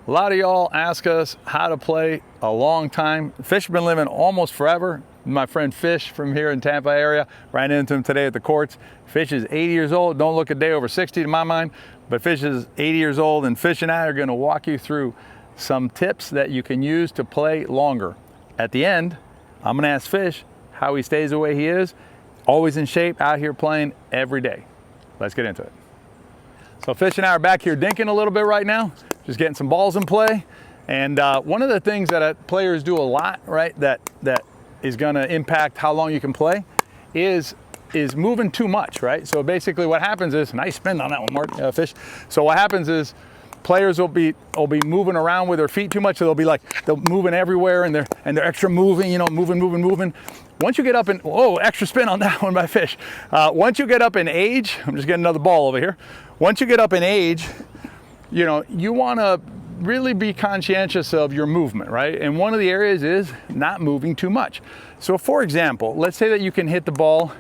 A lot of y'all ask us how to play a long time. Fish have been living almost forever. My friend Fish from here in Tampa area, ran into him today at the courts. Fish is 80 years old. Don't look a day over 60 to my mind, but Fish is 80 years old, and Fish and I are going to walk you through some tips that you can use to play longer. At the end, I'm going to ask Fish how he stays the way he is, always in shape, out here playing every day. Let's get into it. So Fish and I are back here dinking a little bit right now, just getting some balls in play. And one of the things that players do a lot, right, that is going to impact how long you can play is moving too much, right? So basically what happens is, nice spin on that one, Mark, Fish. So what happens is players will be moving around with their feet too much. So they're moving everywhere, and they're extra moving, you know, moving. Once you get up in, extra spin on that one by Fish. Once you get up in age, I'm just getting another ball over here. Once you get up in age, you know, you want to really be conscientious of your movement, right? And one of the areas is not moving too much. So for example, let's say that you can hit the ball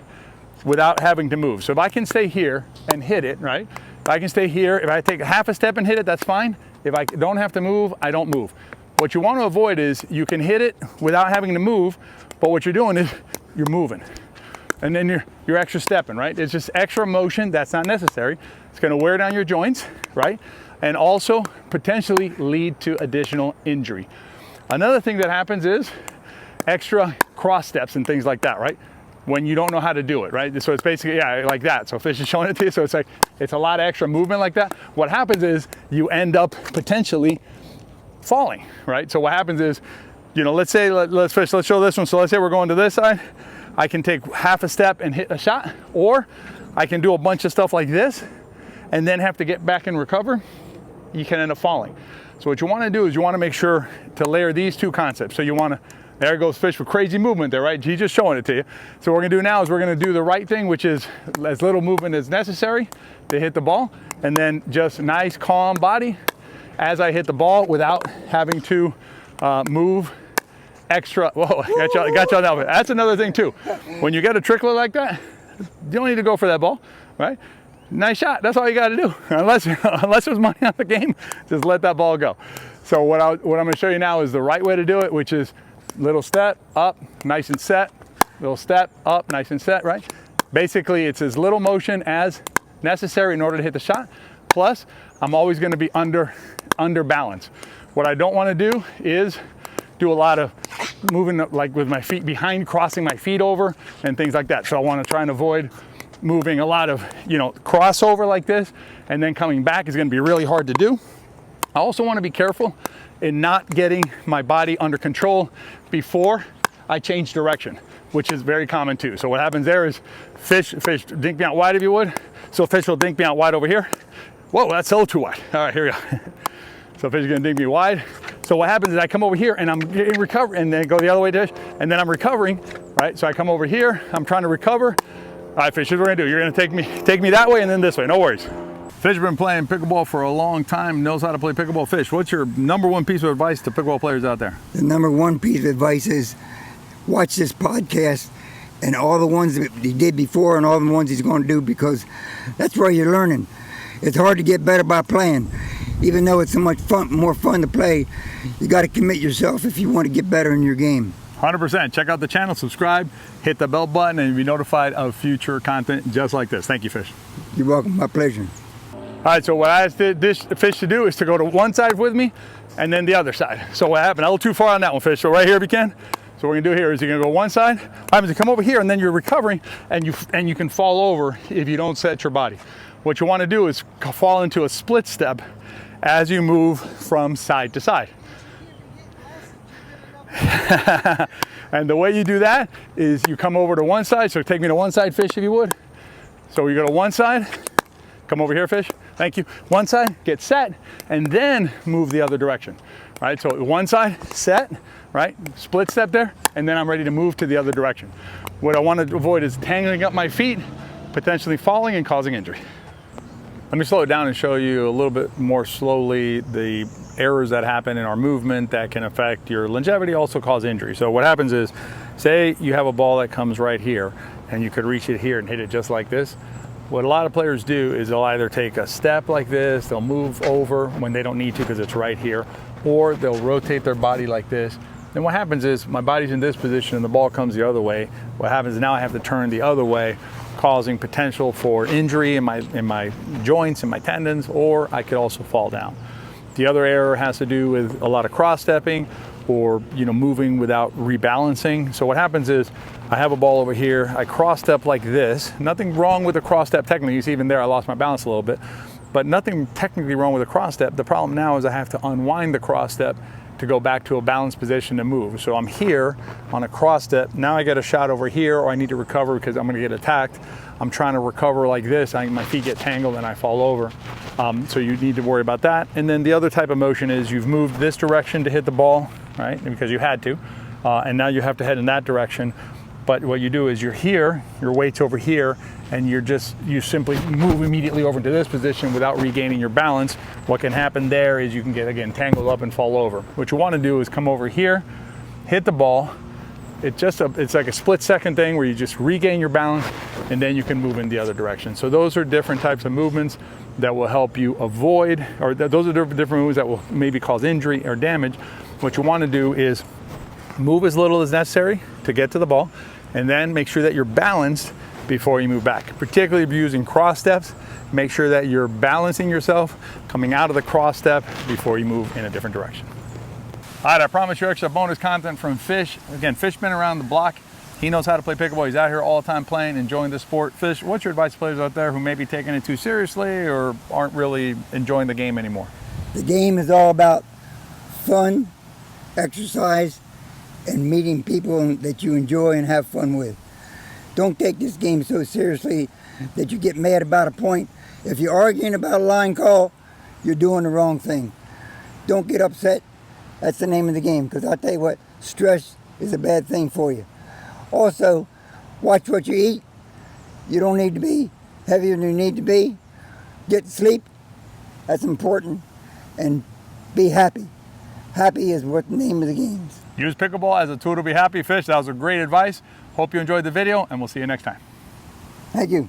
without having to move. So if I can stay here and hit it, right? If I can stay here, if I take half a step and hit it, that's fine. If I don't have to move, I don't move. What you want to avoid is you can hit it without having to move, but what you're doing is you're moving. And then you're extra stepping, right? It's just extra motion that's not necessary. It's going to wear down your joints, right? And also potentially lead to additional injury. Another thing that happens is extra cross steps and things like that, right? When you don't know how to do it, right? So it's basically, yeah, like that. So Fish is showing it to you. So it's like, it's a lot of extra movement like that. What happens is you end up potentially falling, right? So what happens is, you know, let's say, let's show this one. So let's say we're going to this side. I can take half a step and hit a shot, or I can do a bunch of stuff like this and then have to get back and recover. You can end up falling. So what you want to do is you want to make sure to layer these two concepts. So you want to, there goes Fish with crazy movement there, right? He's just showing it to you. So what we're going to do now is we're going to do the right thing, which is as little movement as necessary to hit the ball, and then just nice, calm body as I hit the ball without having to move extra. Whoa, I got you on that one. That's another thing too. When you get a trickler like that, you don't need to go for that ball, right? Nice shot. That's all you got to do. Unless there's money on the game, just let that ball go. So what I'm going to show you now is the right way to do it, which is little step up, nice and set. Little step up, nice and set, right? Basically, it's as little motion as necessary in order to hit the shot. Plus, I'm always going to be under balance. What I don't want to do is do a lot of moving like with my feet behind, crossing my feet over and things like that. So I want to try and avoid moving a lot of, you know, crossover like this, and then coming back is going to be really hard to do. I also want to be careful in not getting my body under control before I change direction, which is very common too. So what happens there is Fish, dink me out wide if you would. So Fish will dink me out wide over here. Whoa, that's a little too wide. All right, here we go. So Fish is going to dink me wide. So what happens is I come over here and I'm getting recovered, and then go the other way, and then I'm recovering, right? So I come over here, I'm trying to recover. All right, Fish, here's what we're gonna do. You're gonna take me that way and then this way, no worries. Fish has been playing pickleball for a long time, knows how to play pickleball. Fish, what's your number one piece of advice to pickleball players out there? The number one piece of advice is watch this podcast and all the ones that he did before and all the ones he's gonna do, because that's where you're learning. It's hard to get better by playing. Even though it's so much more fun to play, you gotta commit yourself if you want to get better in your game. 100%. Check out the channel, subscribe, hit the bell button, and you'll be notified of future content just like this. Thank you, Fish. You're welcome. My pleasure. All right, so what I asked this Fish to do is to go to one side with me and then the other side. So what happened? A little too far on that one, Fish. So right here if you can. So what we're gonna do here is you're gonna go one side. What happens is you come over here and then you're recovering, and you can fall over if you don't set your body. What you want to do is fall into a split step as you move from side to side. And the way you do that is you come over to one side. So take me to one side, Fish, if you would. So you go to one side, come over here, Fish. Thank you. One side, get set, and then move the other direction. All right, so one side, set, right? Split step there, and then I'm ready to move to the other direction. What I want to avoid is tangling up my feet, potentially falling and causing injury. Let me slow it down and show you a little bit more slowly the errors that happen in our movement that can affect your longevity, also cause injury. So what happens is, say you have a ball that comes right here and you could reach it here and hit it just like this. What a lot of players do is they'll either take a step like this, they'll move over when they don't need to because it's right here, or they'll rotate their body like this. And what happens is my body's in this position and the ball comes the other way. What happens is now I have to turn the other way, causing potential for injury in my joints and my tendons, or I could also fall down. The other error has to do with a lot of cross-stepping or moving without rebalancing. So what happens is I have a ball over here, I cross-step like this. Nothing wrong with the cross-step technically. You see even there I lost my balance a little bit, but nothing technically wrong with the cross-step. The problem now is I have to unwind the cross-step to go back to a balanced position to move. So I'm here on a cross step. Now I get a shot over here, or I need to recover because I'm going to get attacked. I'm trying to recover like this. My feet get tangled and I fall over. So you need to worry about that. And then the other type of motion is you've moved this direction to hit the ball, right? Because you had to. And now you have to head in that direction. But what you do is you're here, your weight's over here, and you simply move immediately over into this position without regaining your balance. What can happen there is you can get, again, tangled up and fall over. What you want to do is come over here, hit the ball. It's like a split-second thing where you just regain your balance, and then you can move in the other direction. So those are different types of movements that will help you avoid, or those are different moves that will maybe cause injury or damage. What you want to do is move as little as necessary to get to the ball, and then make sure that you're balanced before you move back. Particularly if you're using cross steps, make sure that you're balancing yourself coming out of the cross step before you move in a different direction. All right, I promise you extra bonus content from Fish. Again, Fish been around the block. He knows how to play pickleball. He's out here all the time playing, enjoying the sport. Fish, what's your advice to players out there who may be taking it too seriously or aren't really enjoying the game anymore? The game is all about fun, exercise, and meeting people that you enjoy and have fun with. Don't take this game so seriously that you get mad about a point. If you're arguing about a line call, you're doing the wrong thing. Don't get upset. That's the name of the game, because I'll tell you what, stress is a bad thing for you. Also, watch what you eat. You don't need to be heavier than you need to be. Get sleep. That's important. And be happy. Happy is what the name of the game is. Use pickleball as a tool to be happy. Fish, that was a great advice. Hope you enjoyed the video, and we'll see you next time. Thank you.